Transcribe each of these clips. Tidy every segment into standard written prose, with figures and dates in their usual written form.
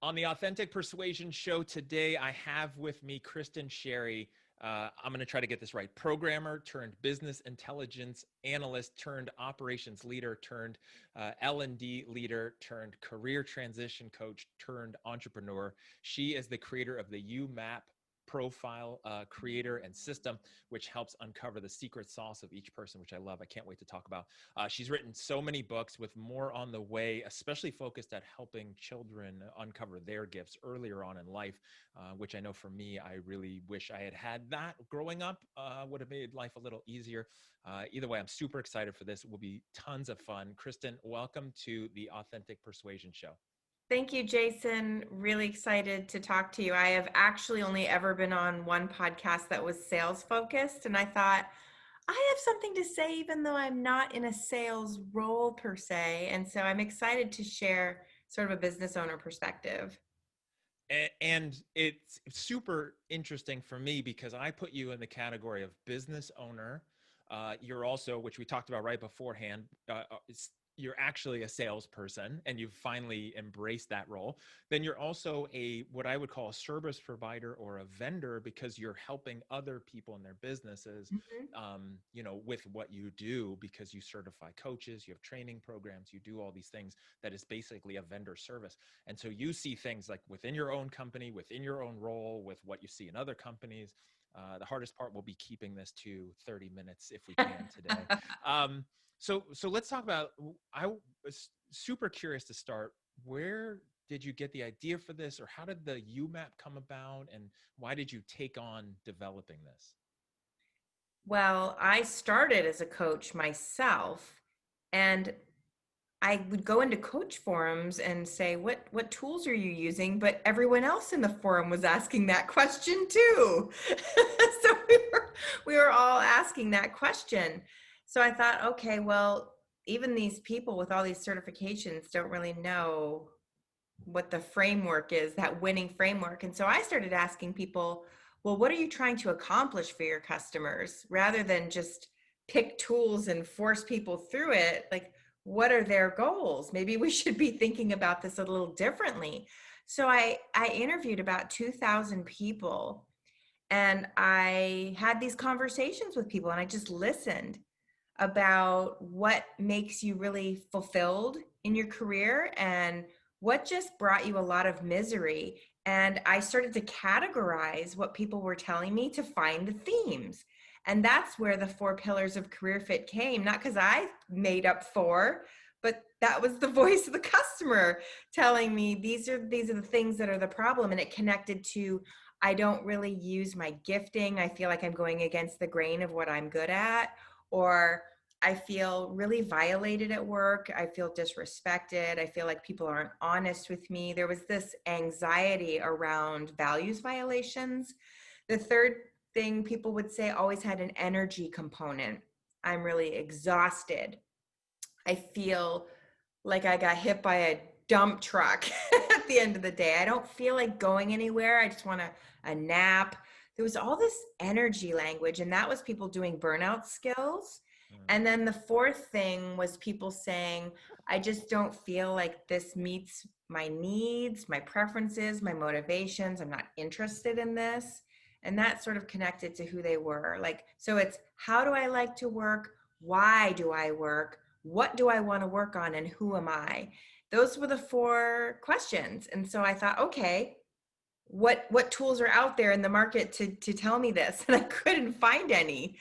On the Authentic Persuasion Show today, I have with me Kristin Sherry. I'm going to try to get this right. Programmer turned business intelligence analyst turned operations leader turned L&D leader turned career transition coach turned entrepreneur. She is the creator of the YouMap profile creator and system, which helps uncover the secret sauce of each person, which I love. I can't wait to talk about. She's written so many books with more on the way, especially focused at helping children uncover their gifts earlier on in life, which I know for me, I really wish I had had that growing up. Would have made life a little easier. Either way, I'm super excited for this. It will be tons of fun. Kristin, welcome to the Authentic Persuasion Show. Thank you, Jason. Really excited to talk to you. I have actually only ever been on one podcast that was sales focused, and I thought I have something to say even though I'm not in a sales role per se. And so I'm excited to share sort of a business owner perspective. And it's super interesting for me because I put you in the category of business owner. You're also, which we talked about right beforehand, you're actually a salesperson and you've finally embraced that role. Then you're also what I would call a service provider or a vendor because you're helping other people in their businesses, with what you do, because you certify coaches, you have training programs, you do all these things that is basically a vendor service. And so you see things like within your own company, within your own role, with what you see in other companies. The hardest part will be keeping this to 30 minutes if we can today. So let's talk about, I was super curious to start. Where did you get the idea for this, or how did the YouMap come about, and why did you take on developing this? Well, I started as a coach myself, and I would go into coach forums and say, what tools are you using? But everyone else in the forum was asking that question too. So we were all asking that question. So I thought, okay, well, even these people with all these certifications don't really know what the framework is, that winning framework. And so I started asking people, well, what are you trying to accomplish for your customers? Rather than just pick tools and force people through it, like, what are their goals? Maybe we should be thinking about this a little differently. So I interviewed about 2,000 people, and I had these conversations with people, and I just listened about what makes you really fulfilled in your career and what just brought you a lot of misery. And I started to categorize what people were telling me to find the themes. And that's where the 4 pillars of career fit came, not because I made up 4, but that was the voice of the customer telling me these are the things that are the problem. And it connected to, I don't really use my gifting. I feel like I'm going against the grain of what I'm good at, or I feel really violated at work. I feel disrespected. I feel like people aren't honest with me. There was this anxiety around values violations. The third thing people would say always had an energy component. I'm really exhausted. I feel like I got hit by a dump truck at the end of the day. I don't feel like going anywhere. I just want a nap. There was all this energy language, and that was people doing burnout skills. And then the fourth thing was people saying, I just don't feel like this meets my needs, my preferences, my motivations. I'm not interested in this. And that sort of connected to who they were. Like, so it's, how do I like to work? Why do I work? What do I want to work on? And who am I? Those were the 4 questions. And so I thought, okay, what tools are out there in the market to tell me this? And I couldn't find any.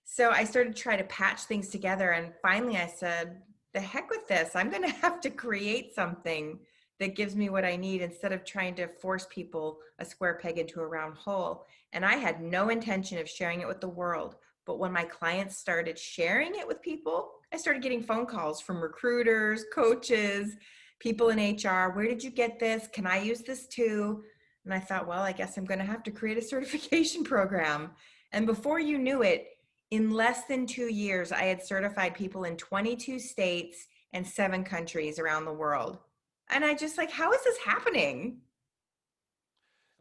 So I started to try to patch things together. And finally I said, the heck with this. I'm going to have to create something that gives me what I need instead of trying to force people a square peg into a round hole. And I had no intention of sharing it with the world. But when my clients started sharing it with people, I started getting phone calls from recruiters, coaches, people in HR. Where did you get this? Can I use this too? And I thought, well, I guess I'm going to have to create a certification program. And before you knew it, in less than 2 years, I had certified people in 22 states and 7 countries around the world. And I just like, how is this happening?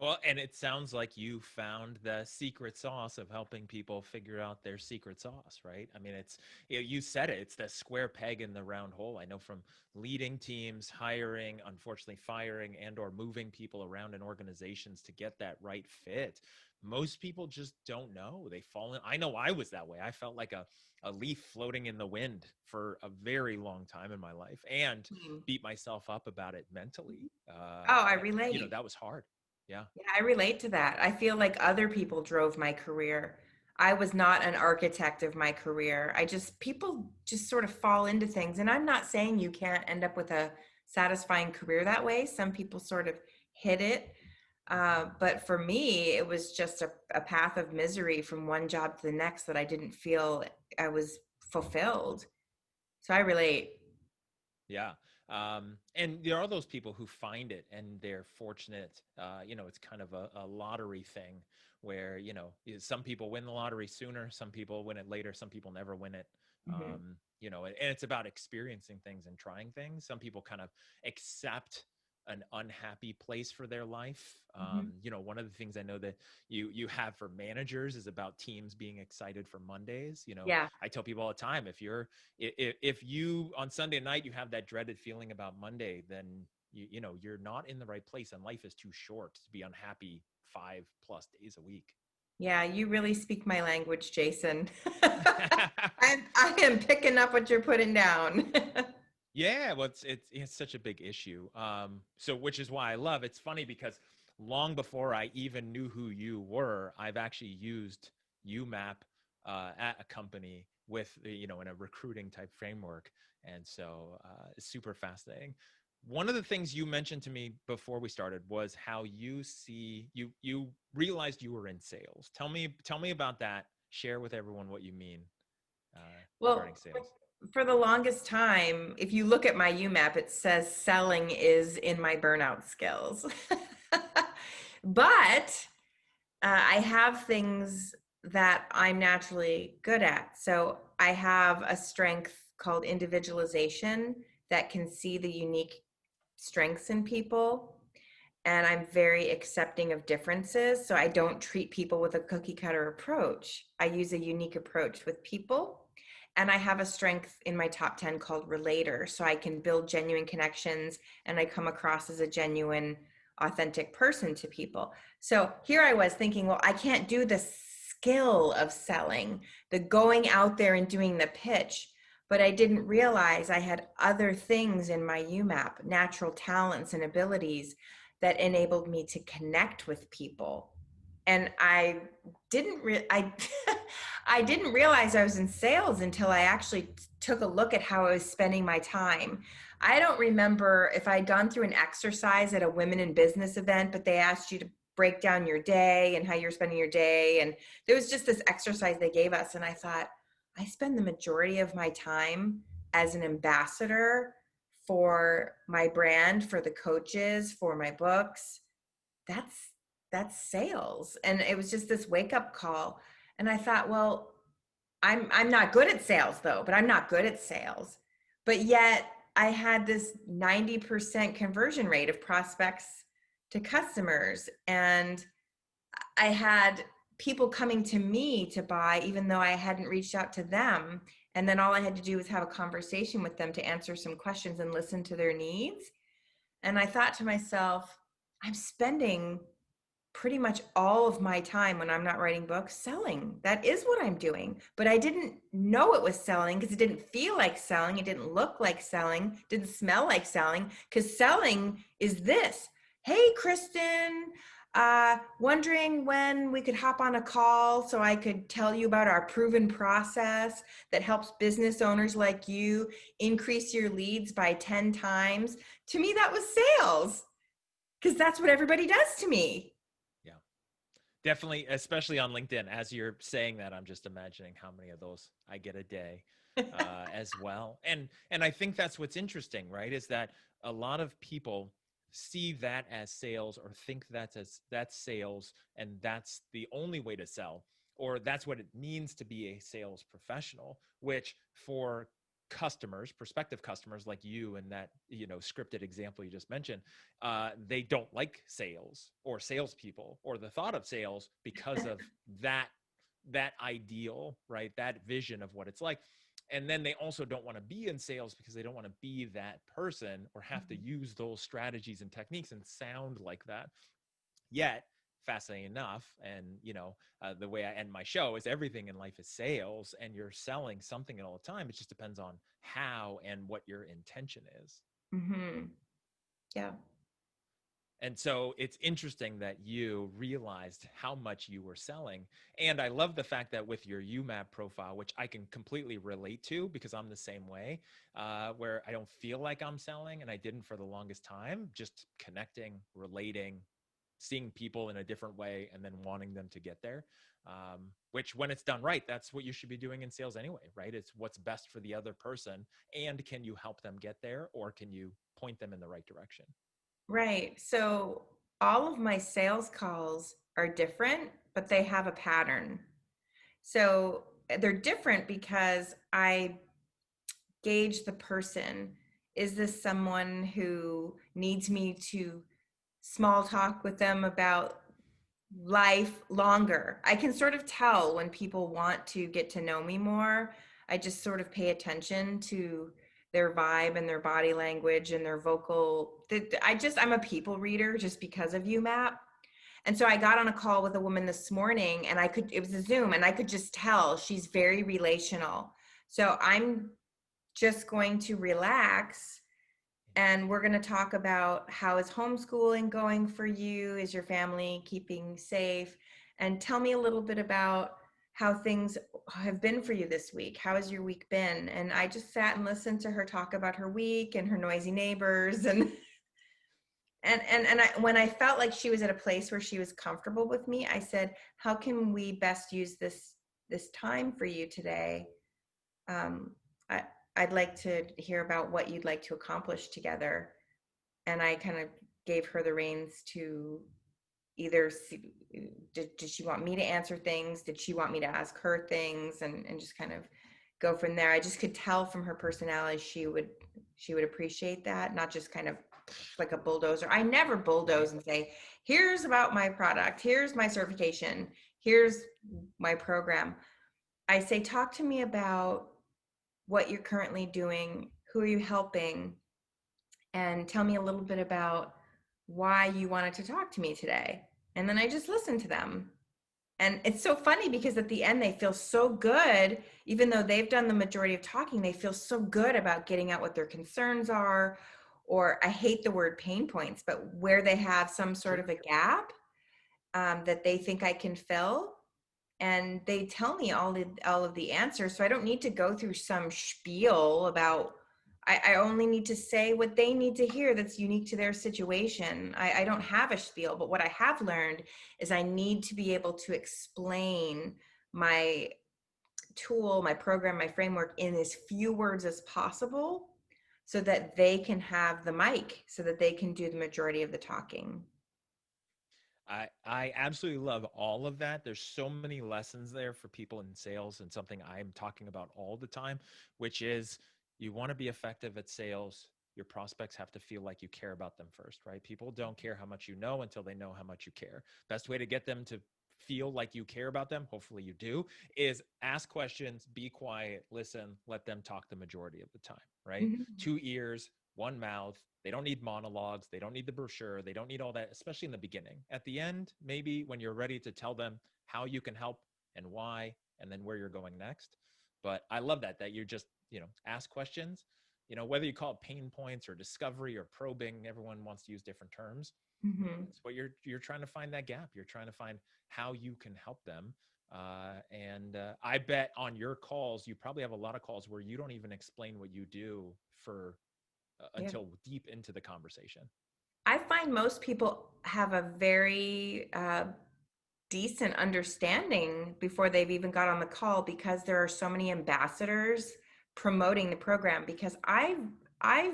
Well, and it sounds like you found the secret sauce of helping people figure out their secret sauce, right? I mean, it's, you said it, it's the square peg in the round hole. I know from leading teams, hiring, unfortunately firing and or moving people around in organizations to get that right fit. Most people just don't know. They fall in. I know I was that way. I felt like a leaf floating in the wind for a very long time in my life and Hmm. beat myself up about it mentally. Oh, I And, relate. that was hard. Yeah. Yeah, I relate to that. I feel like other people drove my career. I was not an architect of my career. People just sort of fall into things. And I'm not saying you can't end up with a satisfying career that way. Some people sort of hit it. But for me, it was just a path of misery from one job to the next that I didn't feel I was fulfilled. So I relate. Yeah. And there are those people who find it and they're fortunate. It's kind of a lottery thing where, some people win the lottery sooner, some people win it later, some people never win it. Hmm. And it's about experiencing things and trying things. Some people kind of accept an unhappy place for their life. Hmm. One of the things I know that you have for managers is about teams being excited for Mondays. Yeah. I tell people all the time, if you on Sunday night you have that dreaded feeling about Monday, then you're not in the right place, and life is too short to be unhappy 5+ days a week. Yeah, you really speak my language, Jason. I am picking up what you're putting down. Yeah, well, it's such a big issue. So which is why I love. It's funny because long before I even knew who you were, I've actually used YouMap at a company with in a recruiting type framework, and so it's super fascinating. One of the things you mentioned to me before we started was how you realized you were in sales. Tell me about that. Share with everyone what you mean regarding Well, sales. for the longest time, if you look at my UMAP, it says selling is in my burnout skills. But I have things that I'm naturally good at. So I have a strength called individualization that can see the unique strengths in people. And I'm very accepting of differences. So I don't treat people with a cookie cutter approach. I use a unique approach with people. And I have a strength in my top 10 called relator. So I can build genuine connections and I come across as a genuine, authentic person to people. So here I was thinking, well, I can't do the skill of selling, the going out there and doing the pitch. But I didn't realize I had other things in my UMAP, natural talents and abilities that enabled me to connect with people. And didn't re- I I didn't realize I was in sales until I actually took a look at how I was spending my time. I don't remember if I'd gone through an exercise at a women in business event, but they asked you to break down your day and how you're spending your day. And there was just this exercise they gave us. And I thought, I spend the majority of my time as an ambassador for my brand, for the coaches, for my books. That's that's sales. And it was just this wake up call. And I thought, well, I'm not good at sales though, but I'm not good at sales. But yet I had this 90% conversion rate of prospects to customers. And I had people coming to me to buy, even though I hadn't reached out to them. And then all I had to do was have a conversation with them to answer some questions and listen to their needs. And I thought to myself, I'm spending pretty much all of my time when I'm not writing books selling. That is what I'm doing. But I didn't know it was selling because it didn't feel like selling. It didn't look like selling, didn't smell like selling, because selling is this. Hey, Kristin, wondering when we could hop on a call so I could tell you about our proven process that helps business owners like you increase your leads by 10 times. To me, that was sales because that's what everybody does to me. Yeah. Definitely, especially on LinkedIn. As you're saying that, I'm just imagining how many of those I get a day as well. And I think that's what's interesting, right? Is that a lot of people see that as sales or think that's sales and that's the only way to sell, or that's what it means to be a sales professional, which for customers, prospective customers like you and that, scripted example you just mentioned, they don't like sales or salespeople or the thought of sales because of that ideal, right? That vision of what it's like. And then they also don't want to be in sales because they don't want to be that person or have to use those strategies and techniques and sound like that. Yet, fascinating enough, and the way I end my show is everything in life is sales, and you're selling something all the time. It just depends on how and what your intention is. Mm-hmm. Yeah. And so it's interesting that you realized how much you were selling. And I love the fact that with your YouMap profile, which I can completely relate to because I'm the same way, where I don't feel like I'm selling, and I didn't for the longest time, just connecting, relating, seeing people in a different way, and then wanting them to get there. Which, when it's done right, that's what you should be doing in sales anyway, right? It's what's best for the other person. And can you help them get there, or can you point them in the right direction? Right. So all of my sales calls are different, but they have a pattern. So they're different because I gauge the person. Is this someone who needs me to small talk with them about life longer? I can sort of tell when people want to get to know me more. I just sort of pay attention to their vibe and their body language and their vocal. I'm a people reader just because of YouMap. And so I got on a call with a woman this morning, and it was a Zoom, and I could just tell she's very relational. So I'm just going to relax, and we're going to talk about how is homeschooling going for you? Is your family keeping safe? And tell me a little bit about how things have been for you this week. How has your week been? And I just sat and listened to her talk about her week and her noisy neighbors, and when I felt like she was at a place where she was comfortable with me, I said, how can we best use this time for you today? um, I, I'd like to hear about what you'd like to accomplish together. And I kind of gave her the reins to either see, did she want me to answer things? Did she want me to ask her things? And just kind of go from there. I just could tell from her personality she would appreciate that, not just kind of like a bulldozer. I never bulldoze and say, here's about my product, here's my certification, here's my program. I say, talk to me about what you're currently doing, who are you helping, and tell me a little bit about why you wanted to talk to me today. And then I just listen to them. And it's so funny because at the end, they feel so good, even though they've done the majority of talking, they feel so good about getting out what their concerns are, or I hate the word pain points, but where they have some sort of a gap that they think I can fill. And they tell me all of the answers. So I don't need to go through some spiel about, I only need to say what they need to hear that's unique to their situation. I don't have a spiel, but what I have learned is I need to be able to explain my tool, my program, my framework in as few words as possible so that they can have the mic, so that they can do the majority of the talking. I absolutely love all of that. There's so many lessons there for people in sales, and something I'm talking about all the time, which is you want to be effective at sales. Your prospects have to feel like you care about them first, right? People don't care how much you know until they know how much you care. Best way to get them to feel like you care about them, hopefully you do, is ask questions, be quiet, listen, let them talk the majority of the time, right? Mm-hmm. 2 ears, one mouth. They don't need monologues. They don't need the brochure. They don't need all that, especially in the beginning. At the end, maybe when you're ready to tell them how you can help and why, and then where you're going next. But I love that you just, ask questions, whether you call it pain points or discovery or probing, everyone wants to use different terms. Mm-hmm. It's what you're trying to find that gap. You're trying to find how you can help them. And I bet on your calls, you probably have a lot of calls where you don't even explain what you do for Yeah. until deep into the conversation. I find most people have a very decent understanding before they've even got on the call, because there are so many ambassadors promoting the program. Because I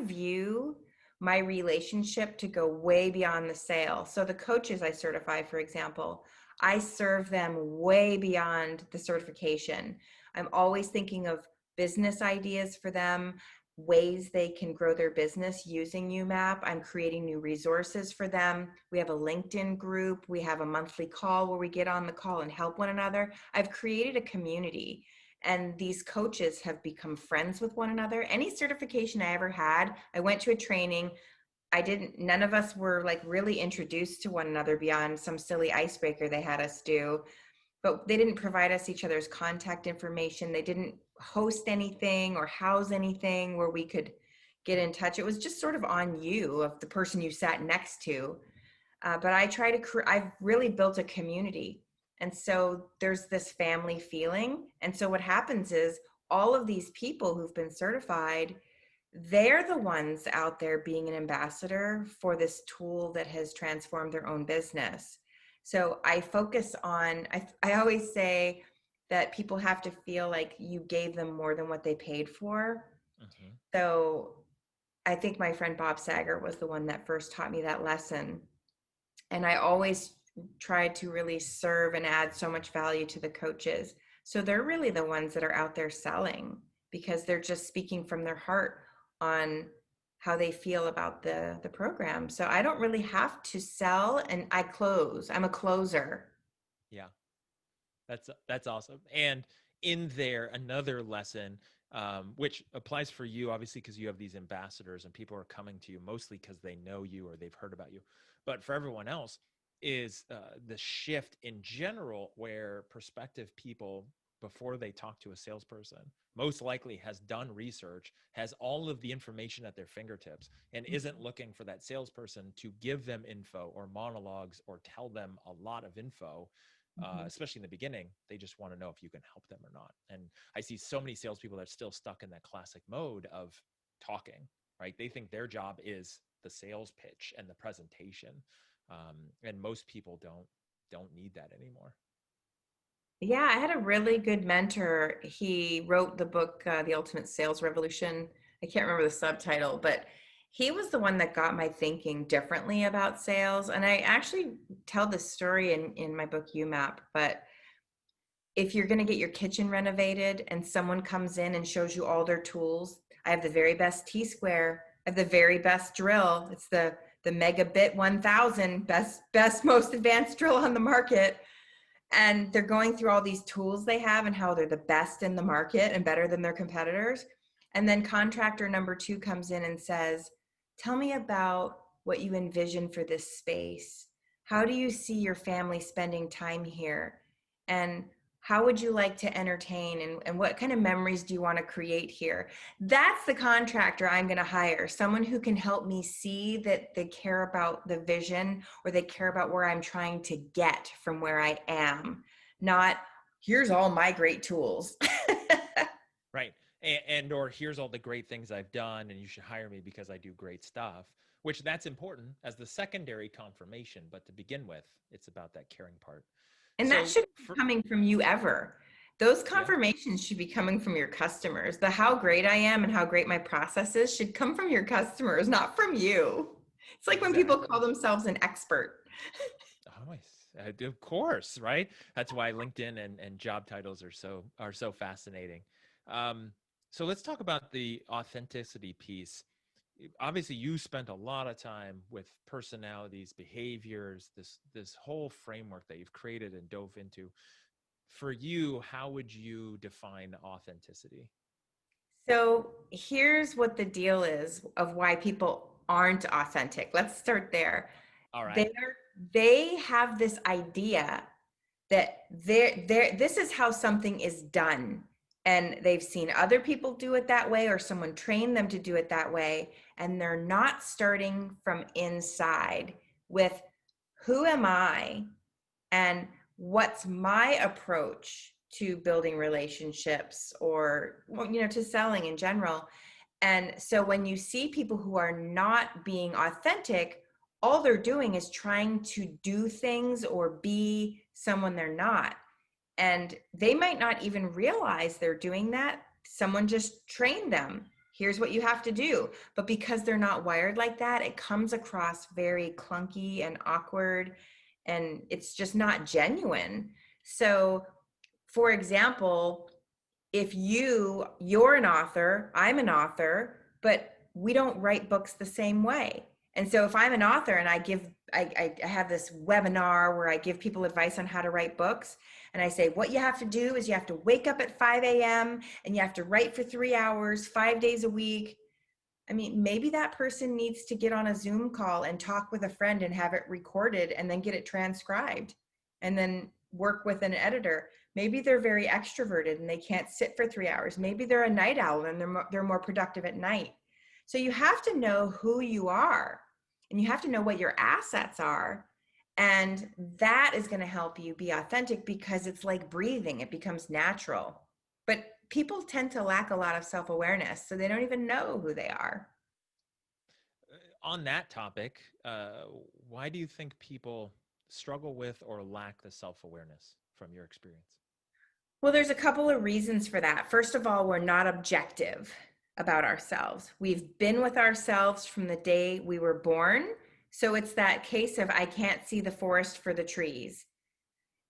view my relationship to go way beyond the sale. So the coaches I certify, for example, I serve them way beyond the certification. I'm always thinking of business ideas for them, ways they can grow their business using YouMap. I'm creating new resources for them. We have a LinkedIn group. We have a monthly call where we get on the call and help one another. I've created a community, and these coaches have become friends with one another. Any certification I ever had, I went to a training. None of us were like really introduced to one another beyond some silly icebreaker they had us do, but they didn't provide us each other's contact information. They didn't host anything or house anything where we could get in touch. It was just sort of on you, of the person you sat next to. But I've really built a community. And so there's this family feeling. And so what happens is all of these people who've been certified, they're the ones out there being an ambassador for this tool that has transformed their own business. So I focus on, I always say that people have to feel like you gave them more than what they paid for. Mm-hmm. So I think my friend Bob Sager was the one that first taught me that lesson. And I always tried to really serve and add so much value to the coaches. So they're really the ones that are out there selling, because they're just speaking from their heart on how they feel about the program. So I don't really have to sell, and I close. I'm a closer. Yeah. That's awesome. And in there, another lesson, which applies for you, obviously, because you have these ambassadors and people are coming to you mostly because they know you or they've heard about you. But for everyone else, is the shift in general, where prospective people, before they talk to a salesperson, most likely has done research, has all of the information at their fingertips, and isn't looking for that salesperson to give them info or monologues or tell them a lot of info. Especially in the beginning, they just want to know if you can help them or not. And I see so many salespeople that are still stuck in that classic mode of talking, right? They think their job is the sales pitch and the presentation, and most people don't need that anymore. Yeah, I had a really good mentor. He wrote the book, The Ultimate Sales Revolution. I can't remember the subtitle, but he was the one that got my thinking differently about sales. And I actually tell this story in my book, YouMap. But if you're going to get your kitchen renovated and someone comes in and shows you all their tools, I have the very best T-square. I have the very best drill. It's the Megabit 1000, best, most advanced drill on the market. And they're going through all these tools they have and how they're the best in the market and better than their competitors. And then contractor number 2 comes in and says, tell me about what you envision for this space. How do you see your family spending time here? And how would you like to entertain, and what kind of memories do you want to create here? That's the contractor I'm going to hire, someone who can help me see that they care about the vision, or they care about where I'm trying to get from where I am, not here's all my great tools. Right. And or here's all the great things I've done and you should hire me because I do great stuff, which that's important as the secondary confirmation. But to begin with, it's about that caring part. And that So shouldn't be for, coming from you ever. Those yeah, confirmations should be coming from your customers. The how great I am and how great my process is should come from your customers, not from you. It's like when people call exactly. themselves an expert. Oh, of course, right? That's why LinkedIn and job titles are so fascinating. Um, so let's talk about the authenticity piece. Obviously, you spent a lot of time with personalities, behaviors, this whole framework that you've created and dove into. For you, how would you define authenticity? So here's what the deal is of why people aren't authentic. Let's start there. All right. They have this idea that this is how something is done, and they've seen other people do it that way, or someone trained them to do it that way, and they're not starting from inside with who am I, and what's my approach to building relationships, or to selling in general. And so when you see people who are not being authentic, all they're doing is trying to do things or be someone they're not. And they might not even realize they're doing that. Someone just trained them. Here's what you have to do. But because they're not wired like that, it comes across very clunky and awkward, and it's just not genuine. So, for example, if you're an author, I'm an author, but we don't write books the same way. And so if I'm an author and I have this webinar where I give people advice on how to write books, and I say what you have to do is you have to wake up at 5 a.m. and you have to write for 3 hours 5 days a week. I mean, maybe that person needs to get on a Zoom call and talk with a friend and have it recorded and then get it transcribed and then work with an editor. Maybe they're very extroverted and they can't sit for 3 hours. Maybe they're a night owl and they're more productive at night. So you have to know who you are and you have to know what your assets are. And that is going to help you be authentic because it's like breathing, it becomes natural. But people tend to lack a lot of self-awareness, so they don't even know who they are. On that topic, why do you think people struggle with or lack the self-awareness from your experience? Well, there's a couple of reasons for that. First of all, we're not objective about ourselves. We've been with ourselves from the day we were born. So it's that case of I can't see the forest for the trees.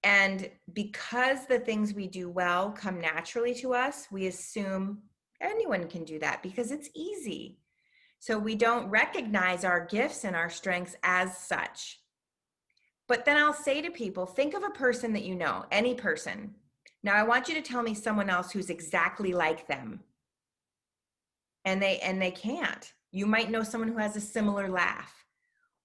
And because the things we do well come naturally to us, we assume anyone can do that because it's easy. So we don't recognize our gifts and our strengths as such. But then I'll say to people, think of a person that you know, any person. Now I want you to tell me someone else who's exactly like them. And they can't. You might know someone who has a similar laugh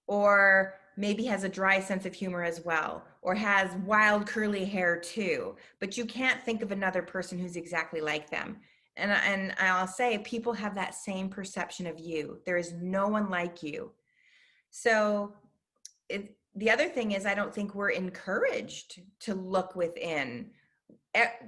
or maybe has a dry sense of humor as well or has wild curly hair too, but you can't think of another person who's exactly like them. And I'll say people have that same perception of you. There is no one like you. So the other thing is I don't think we're encouraged to look within.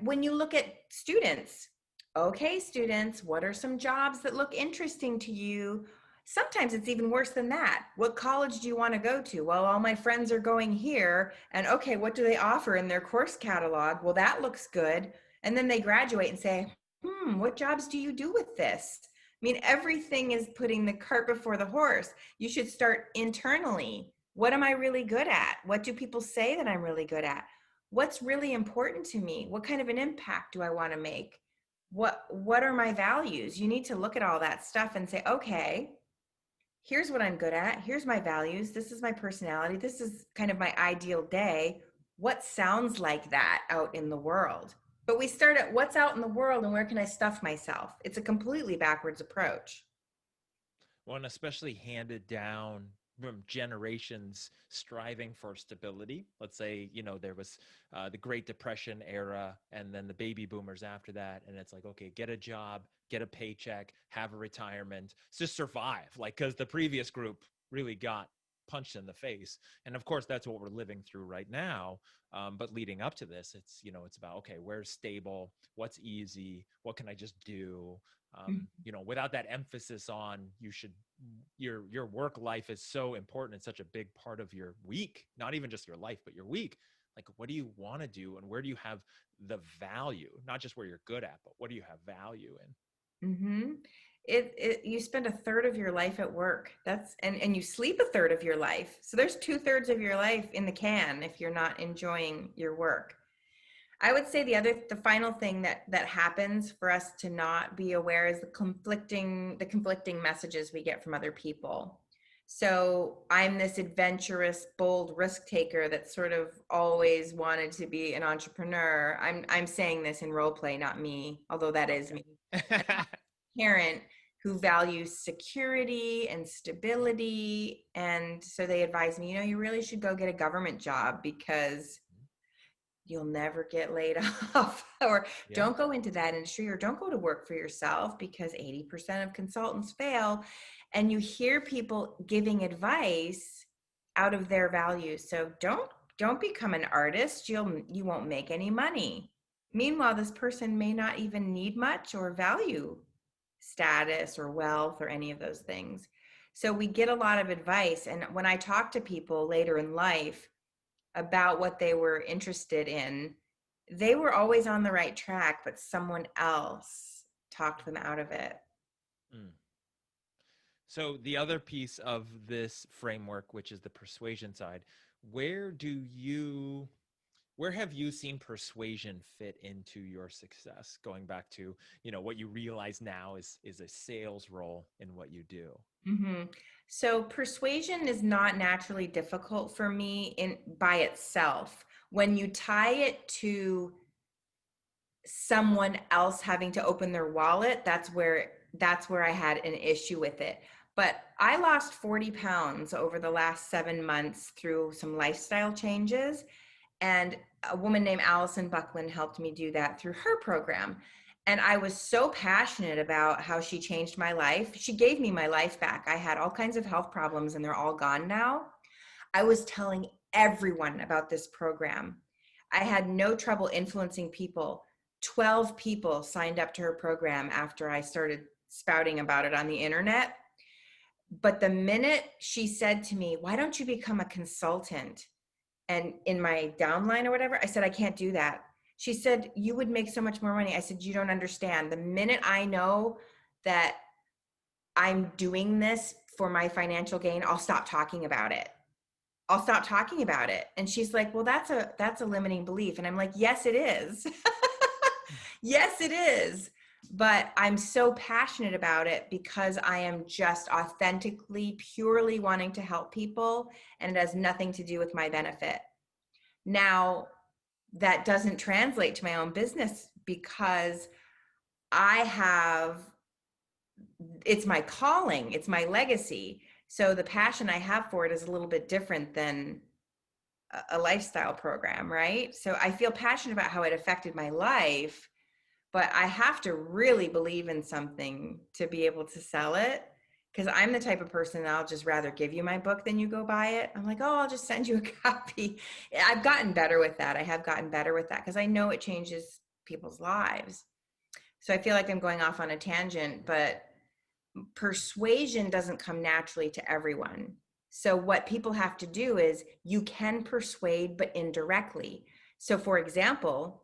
When you look at students, okay, students, what are some jobs that look interesting to you? Sometimes it's even worse than that. What college do you want to go to? Well, all my friends are going here. And okay, what do they offer in their course catalog? Well, that looks good. And then they graduate and say, what jobs do you do with this? I mean, everything is putting the cart before the horse. You should start internally. What am I really good at? What do people say that I'm really good at? What's really important to me? What kind of an impact do I want to make? What are my values? You need to look at all that stuff and say, okay, here's what I'm good at. Here's my values. This is my personality. This is kind of my ideal day. What sounds like that out in the world? But we start at what's out in the world and where can I stuff myself? It's a completely backwards approach. Well, and especially handed down from generations striving for stability. Let's say, there was the Great Depression era and then the baby boomers after that. And it's like, okay, get a job, get a paycheck, have a retirement, just survive. Like, because the previous group really got punched in the face. And of course, that's what we're living through right now. But leading up to this, it's about, okay, where's stable? What's easy? What can I just do? Without that emphasis on your work life is so important. It's such a big part of your week, not even just your life, but your week. Like, what do you want to do? And where do you have the value? Not just where you're good at, but what do you have value in? Mm-hmm. You spend a third of your life at work. And you sleep a third of your life. So there's 2/3 of your life in the can if you're not enjoying your work. I would say the final thing that happens for us to not be aware is the conflicting messages we get from other people. So I'm this adventurous, bold risk taker that sort of always wanted to be an entrepreneur. I'm saying this in role play, not me, although that is me. And I'm a parent who values security and stability, and so they advise me, you really should go get a government job because you'll never get laid off, or Yeah. don't go into that industry, or don't go to work for yourself because 80% of consultants fail. And you hear people giving advice out of their values. So don't become an artist. You won't make any money. Meanwhile, this person may not even need much or value status or wealth or any of those things. So we get a lot of advice. And when I talk to people later in life about what they were interested in, they were always on the right track, but someone else talked them out of it. Mm. So the other piece of this framework, which is the persuasion side, where do you where have you seen persuasion fit into your success, going back to, what you realize now is a sales role in what you do? hmm So persuasion is not naturally difficult for me in by itself. When you tie it to someone else having to open their wallet, that's where I had an issue with it. But I lost 40 pounds over the last 7 months through some lifestyle changes. And a woman named Allison Buckland helped me do that through her program. And I was so passionate about how she changed my life. She gave me my life back. I had all kinds of health problems and they're all gone now. I was telling everyone about this program. I had no trouble influencing people. 12 people signed up to her program after I started spouting about it on the internet. But the minute she said to me, "Why don't you become a consultant?" And in my downline or whatever, I said, "I can't do that." She said, "You would make so much more money." I said, "You don't understand. The minute I know that I'm doing this for my financial gain, I'll stop talking about it. I'll stop talking about it." And she's like, "Well, that's a limiting belief." And I'm like, "Yes, it is." Yes, it is. But I'm so passionate about it because I am just authentically, purely wanting to help people, and it has nothing to do with my benefit. Now, that doesn't translate to my own business because I have, it's my calling, it's my legacy. So the passion I have for it is a little bit different than a lifestyle program, right? So I feel passionate about how it affected my life, but I have to really believe in something to be able to sell it. Because I'm the type of person that I'll just rather give you my book than you go buy it. I'm like, "Oh, I'll just send you a copy." I've gotten better with that. I have gotten better with that because I know it changes people's lives. So I feel like I'm going off on a tangent, but persuasion doesn't come naturally to everyone. So what people have to do is you can persuade, but indirectly. So for example,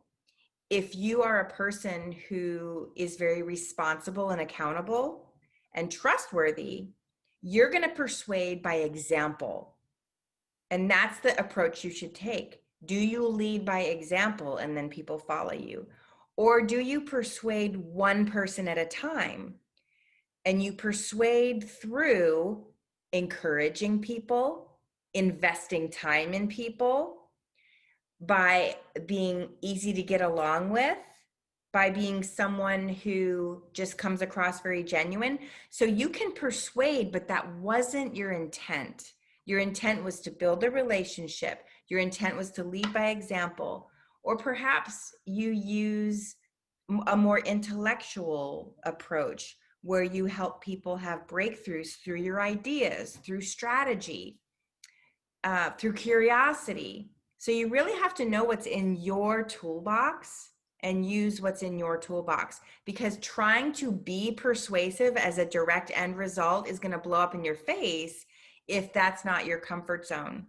if you are a person who is very responsible and accountable and trustworthy, you're going to persuade by example. And that's the approach you should take. Do you lead by example and then people follow you? Or do you persuade one person at a time? And you persuade through encouraging people, investing time in people, by being easy to get along with, by being someone who just comes across very genuine. So you can persuade, but that wasn't your intent. Your intent was to build a relationship. Your intent was to lead by example. Or perhaps you use a more intellectual approach where you help people have breakthroughs through your ideas, through strategy, through curiosity. So you really have to know what's in your toolbox and use what's in your toolbox, because trying to be persuasive as a direct end result is going to blow up in your face if that's not your comfort zone.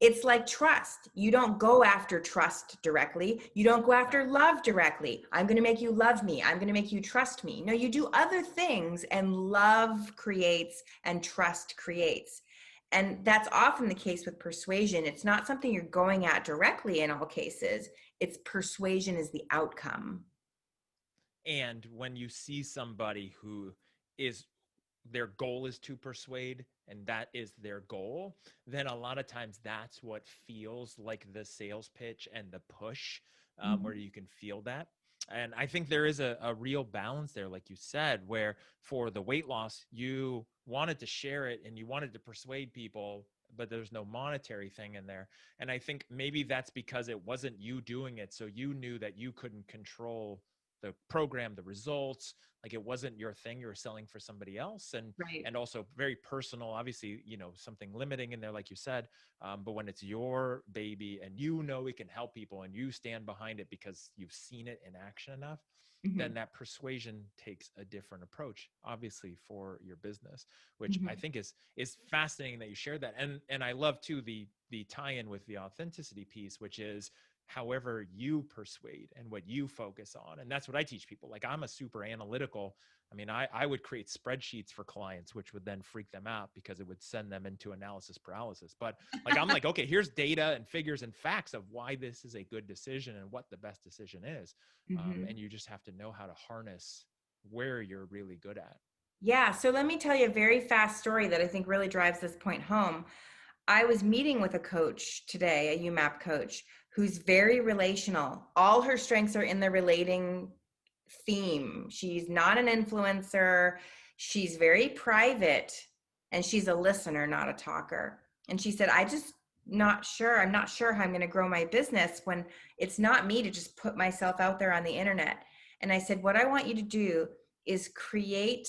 It's like trust. You don't go after trust directly. You don't go after love directly. I'm going to make you love me. I'm going to make you trust me. No, you do other things, and love creates and trust creates. And that's often the case with persuasion. It's not something you're going at directly in all cases. It's persuasion is the outcome. And when you see somebody who is their goal is to persuade and that is their goal, then a lot of times that's what feels like the sales pitch and the push, where Mhm. you can feel that. And I think there is a real balance there, like you said, where for the weight loss, you wanted to share it and you wanted to persuade people, but there's no monetary thing in there. And I think maybe that's because it wasn't you doing it. So you knew that you couldn't control the program, the results, like it wasn't your thing, you were selling for somebody else. and Right. and also very personal, obviously, something limiting in there, like you said. But when it's your baby and it can help people and you stand behind it because you've seen it in action enough, Mhm. then that persuasion takes a different approach, obviously, for your business, which I Mhm. think is fascinating that you shared that. And I love too the tie-in with the authenticity piece, which is however you persuade and what you focus on. And that's what I teach people. Like, I'm a super analytical. I mean, I would create spreadsheets for clients, which would then freak them out because it would send them into analysis paralysis. But like, I'm like, okay, here's data and figures and facts of why this is a good decision and what the best decision is. Mhm. And you just have to know how to harness where you're really good at. Yeah, so let me tell you a very fast story that I think really drives this point home. I was meeting with a coach today, a YouMap coach, who's very relational. All her strengths are in the relating theme. She's not an influencer. She's very private and she's a listener, not a talker. And she said, I just not sure. I'm not sure how I'm going to grow my business when it's not me to just put myself out there on the internet. And I said, what I want you to do is create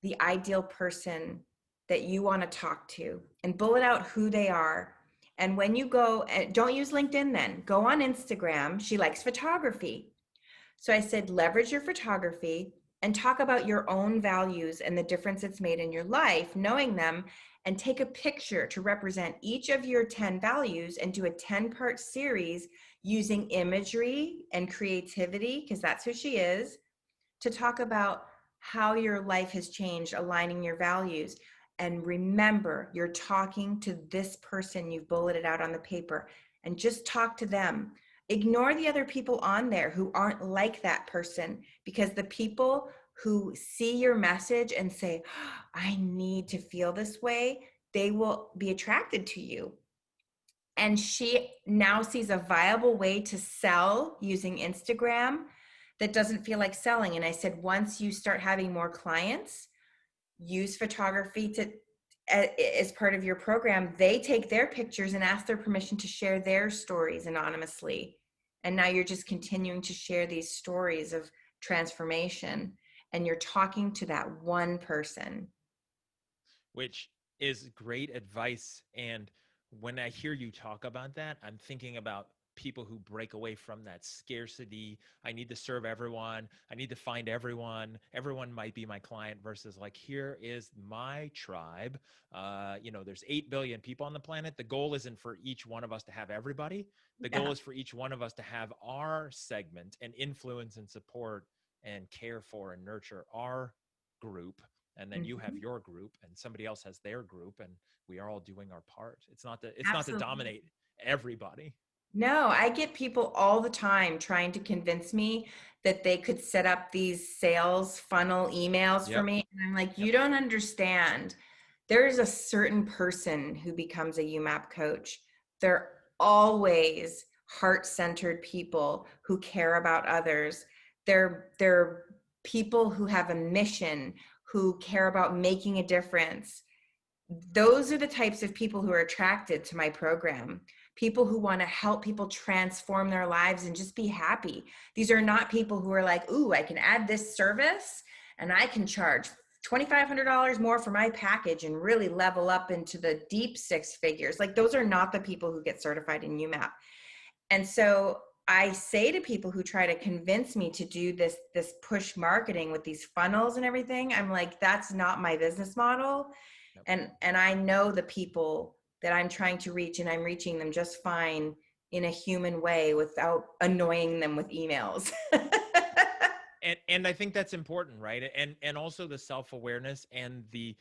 the ideal person that you want to talk to and bullet out who they are. And when you go, don't use LinkedIn then, go on Instagram. She likes photography. So I said, leverage your photography and talk about your own values and the difference it's made in your life, knowing them, and take a picture to represent each of your 10 values and do a 10-part series using imagery and creativity, because that's who she is, to talk about how your life has changed, aligning your values. And remember, you're talking to this person you've bulleted out on the paper, and just talk to them. Ignore the other people on there who aren't like that person, because the people who see your message and say, I need to feel this way, they will be attracted to you. And she now sees a viable way to sell using Instagram that doesn't feel like selling. And I said, once you start having more clients, use photography to as part of your program. They take their pictures and ask their permission to share their stories anonymously. And now you're just continuing to share these stories of transformation, and you're talking to that one person. Which is great advice. And when I hear you talk about that, I'm thinking about people who break away from that scarcity. I need to serve everyone. I need to find everyone. Everyone might be my client versus like, here is my tribe. There's 8 billion people on the planet. The goal isn't for each one of us to have everybody. The goal Yeah. is for each one of us to have our segment and influence and support and care for and nurture our group. And then you have Mhm. your group and somebody else has their group, and we are all doing our part. It's not to Absolutely. dominate everybody. No, I get people all the time trying to convince me that they could set up these sales funnel emails for Yep. me. And I'm like, Yep. you don't understand. There is a certain person who becomes a UMAP coach. They're always heart-centered people who care about others. They're people who have a mission, who care about making a difference. Those are the types of people who are attracted to my program. People who want to help people transform their lives and just be happy. These are not people who are like, ooh, I can add this service and I can charge $2,500 more for my package and really level up into the deep six figures. Like, those are not the people who get certified in UMAP. And so I say to people who try to convince me to do this push marketing with these funnels and everything, I'm like, that's not my business model. Yep. And I know the people that I'm trying to reach, and I'm reaching them just fine in a human way without annoying them with emails. And I think that's important, right? And also the self-awareness and the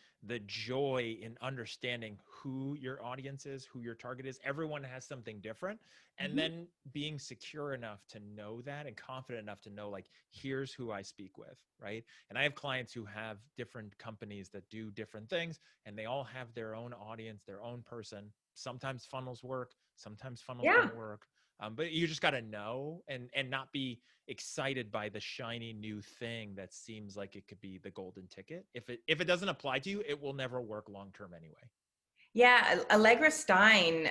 joy in understanding who your audience is, who your target is. Everyone has something different. And Mhm. then being secure enough to know that and confident enough to know, like, here's who I speak with, right? And I have clients who have different companies that do different things, and they all have their own audience, their own person. Sometimes funnels work, sometimes funnels Yeah. don't work. But you just got to know and not be excited by the shiny new thing that seems like it could be the golden ticket. If it doesn't apply to you, it will never work long term anyway. Yeah, Allegra Stein,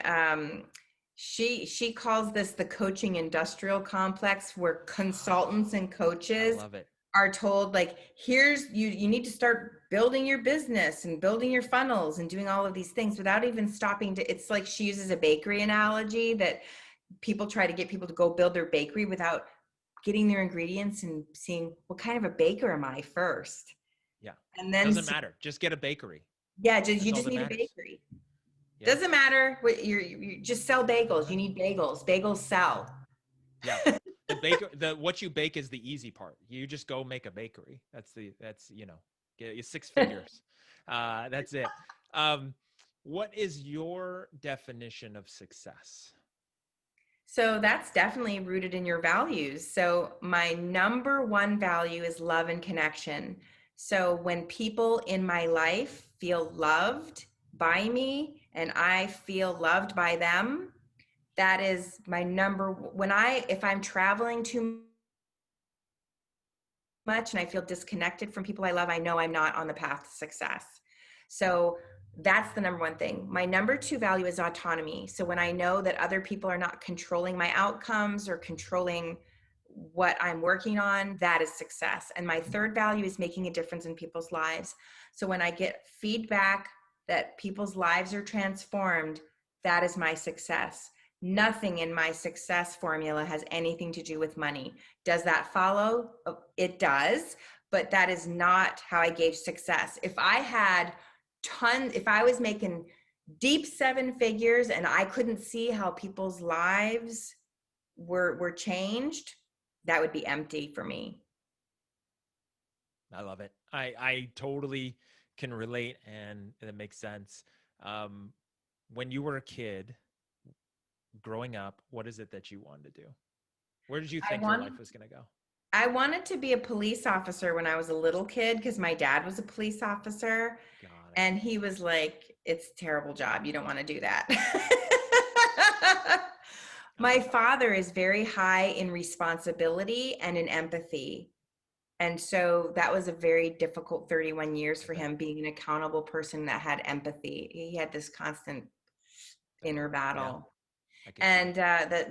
she calls this the coaching industrial complex, where consultants Oh, and I coaches love it. are told, like, here's you need to start building your business and building your funnels and doing all of these things without even stopping to. It's like she uses a bakery analogy, that people try to get people to go build their bakery without getting their ingredients and seeing, what kind of a baker am I first, Yeah. and then Doesn't see, matter. Just get a bakery. yeah, you That's all just that need a matters. bakery. Yeah. Doesn't matter what you just sell bagels. You need bagels. Bagels sell. Yeah. What you bake is the easy part. You just go make a bakery. That's, get you six figures. That's it. Um, what is your definition of success? So that's definitely rooted in your values. So my number one value is love and connection. So when people in my life feel loved by me and I feel loved by them, that is my number. If I'm traveling too much and I feel disconnected from people I love, I know I'm not on the path to success. So that's the number one thing. My number two value is autonomy. So when I know that other people are not controlling my outcomes or controlling what I'm working on, that is success. And my third value is making a difference in people's lives. So when I get feedback that people's lives are transformed, that is my success. Nothing in my success formula has anything to do with money. Does that follow? It does, but that is not how I gauge success. If I was making deep seven figures and I couldn't see how people's lives were changed, that would be empty for me. I love it. I totally can relate, and it makes sense. Um, when you were a kid growing up, what is it that you wanted to do? Where did you I think your want life was going to go? I wanted to be a police officer when I was a little kid because my dad was a police officer. Got it. And he was like, it's a terrible job. You don't want to do that. My Uh, father is very high in responsibility and in empathy. And so that was a very difficult 31 years I for bet. him being an accountable person that had empathy. He had this constant inner Yeah, battle. I could see it. And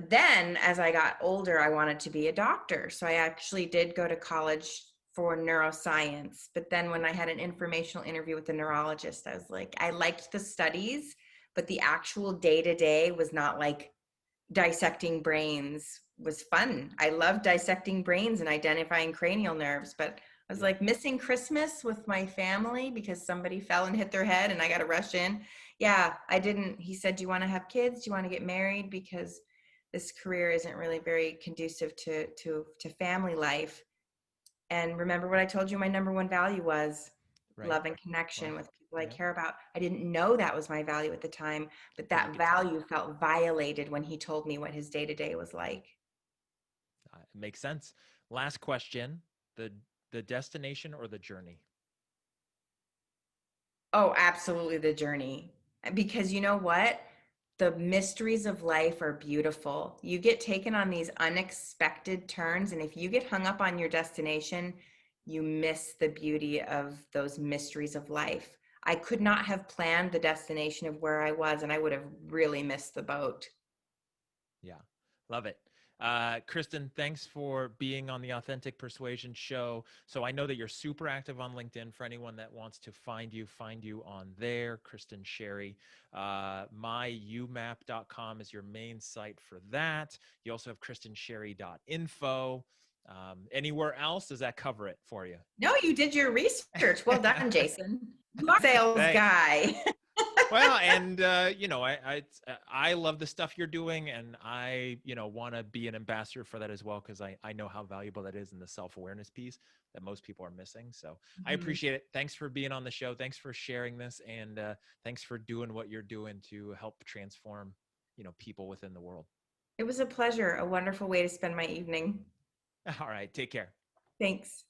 then as I got older, I wanted to be a doctor. So I actually did go to college for neuroscience. But then when I had an informational interview with the neurologist, I was like, I liked the studies, but the actual day to day was not like dissecting brains was fun. I loved dissecting brains and identifying cranial nerves, but I was Yeah. like missing Christmas with my family because somebody fell and hit their head and I got to rush in. Yeah, I didn't. He said, do you want to have kids? Do you want to get married? Because this career isn't really very conducive to family life. And remember what I told you my number one value was Right. love and connection Love. with people I Yeah. care about. I didn't know that was my value at the time, but But you that could tell. value felt violated when he told me what his day to day was like. It makes sense. Last question: the the destination or the journey? Oh, absolutely the journey. Because you know what? The mysteries of life are beautiful. You get taken on these unexpected turns, and if you get hung up on your destination, you miss the beauty of those mysteries of life. I could not have planned the destination of where I was, and I would have really missed the boat. Yeah, love it. Kristin, thanks for being on the Authentic Persuasion Show. So I know that you're super active on LinkedIn. For anyone that wants to find you on there, Kristin Sherry. MyUMap.com is your main site for that. You also have kristinsherry.info. Anywhere else, does that cover it for you? No, you did your research. Well done, Jason. You are a sales Thanks. guy. Well, and I love the stuff you're doing, and I want to be an ambassador for that as well, because I know how valuable that is in the self-awareness piece that most people are missing. So I Mhm. appreciate it. Thanks for being on the show. Thanks for sharing this, and thanks for doing what you're doing to help transform people within the world. It was a pleasure, a wonderful way to spend my evening. All right, take care. Thanks.